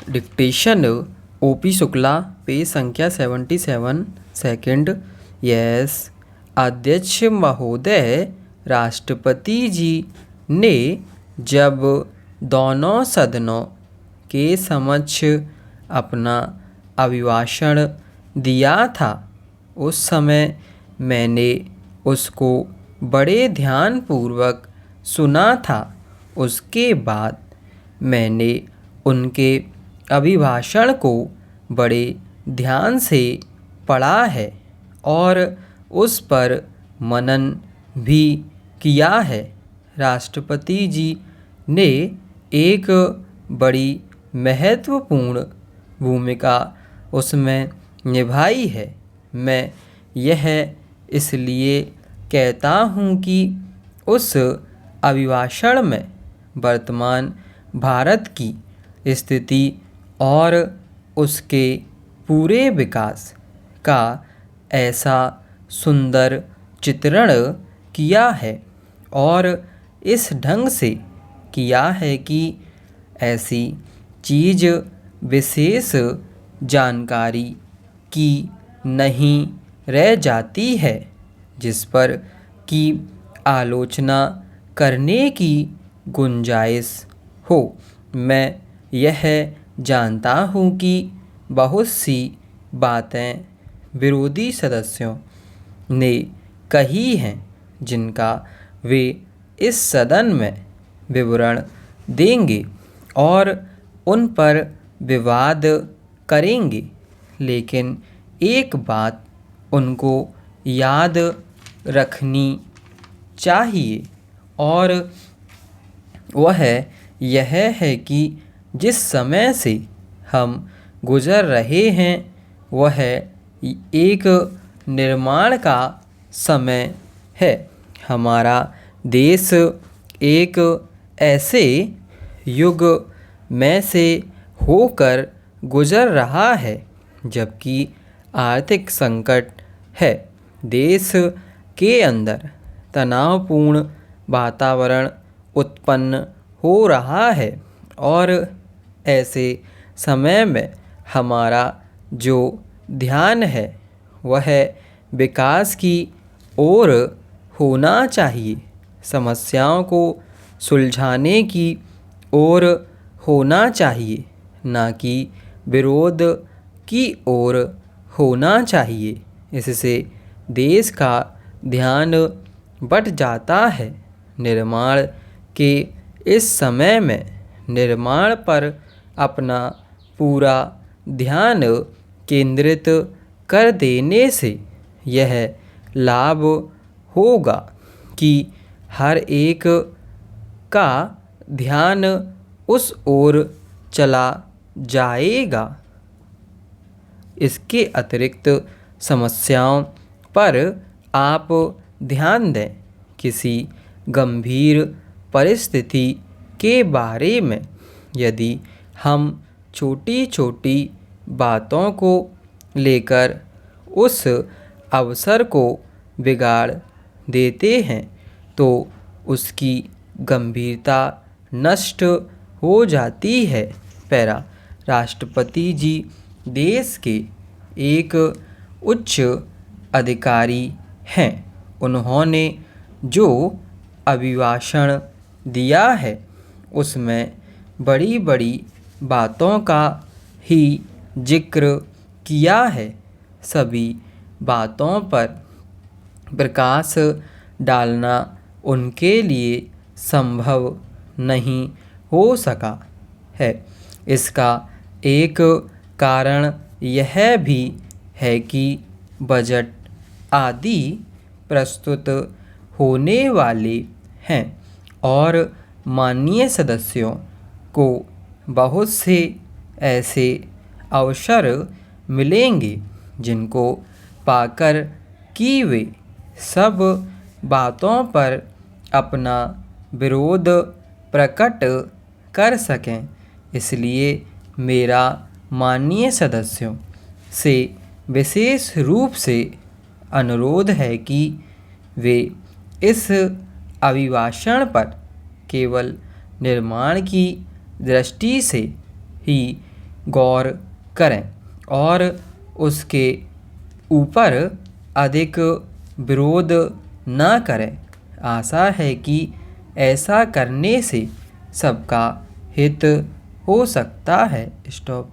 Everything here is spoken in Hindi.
डिक्टेशन ओपी शुक्ला, पेज संख्या 77, सेकंड। यस, अध्यक्ष महोदय, राष्ट्रपति जी ने जब दोनों सदनों के समक्ष अपना अभिभाषण दिया था, उस समय मैंने उसको बड़े ध्यानपूर्वक सुना था। उसके बाद मैंने उनके अभिभाषण को बड़े ध्यान से पढ़ा है और उस पर मनन भी किया है। राष्ट्रपति जी ने एक बड़ी महत्वपूर्ण भूमिका उसमें निभाई है। मैं यह इसलिए कहता हूँ कि उस अभिभाषण में वर्तमान भारत की स्थिति और उसके पूरे विकास का ऐसा सुंदर चित्रण किया है और इस ढंग से किया है कि ऐसी चीज़ विशेष जानकारी की नहीं रह जाती है जिस पर की आलोचना करने की गुंजाइश हो। मैं यह जानता हूँ कि बहुत सी बातें विरोधी सदस्यों ने कही हैं जिनका वे इस सदन में विवरण देंगे और उन पर विवाद करेंगे, लेकिन एक बात उनको याद रखनी चाहिए और वह यह है कि जिस समय से हम गुजर रहे हैं वह एक निर्माण का समय है। हमारा देश एक ऐसे युग में से होकर गुजर रहा है जबकि आर्थिक संकट है। देश के अंदर तनावपूर्ण वातावरण उत्पन्न हो रहा है और ऐसे समय में हमारा जो ध्यान है वह विकास की ओर होना चाहिए, समस्याओं को सुलझाने की ओर होना चाहिए, ना कि विरोध की ओर होना चाहिए। इससे देश का ध्यान बट जाता है। निर्माण के इस समय में निर्माण पर अपना पूरा ध्यान केंद्रित कर देने से यह लाभ होगा कि हर एक का ध्यान उस ओर चला जाएगा। इसके अतिरिक्त समस्याओं पर आप ध्यान दें। किसी गंभीर परिस्थिति के बारे में यदि हम छोटी छोटी बातों को लेकर उस अवसर को बिगाड़ देते हैं तो उसकी गंभीरता नष्ट हो जाती है। पैरा, राष्ट्रपति जी देश के एक उच्च अधिकारी हैं। उन्होंने जो अभिभाषण दिया है उसमें बड़ी बड़ी बातों का ही जिक्र किया है। सभी बातों पर प्रकाश डालना उनके लिए संभव नहीं हो सका है। इसका एक कारण यह भी है कि बजट आदि प्रस्तुत होने वाले हैं और माननीय सदस्यों को बहुत से ऐसे अवसर मिलेंगे जिनको पाकर कि वे सब बातों पर अपना विरोध प्रकट कर सकें। इसलिए मेरा माननीय सदस्यों से विशेष रूप से अनुरोध है कि वे इस अभिभाषण पर केवल निर्माण की दृष्टि से ही गौर करें और उसके ऊपर अधिक विरोध न करें। आशा है कि ऐसा करने से सबका हित हो सकता है। स्टॉप।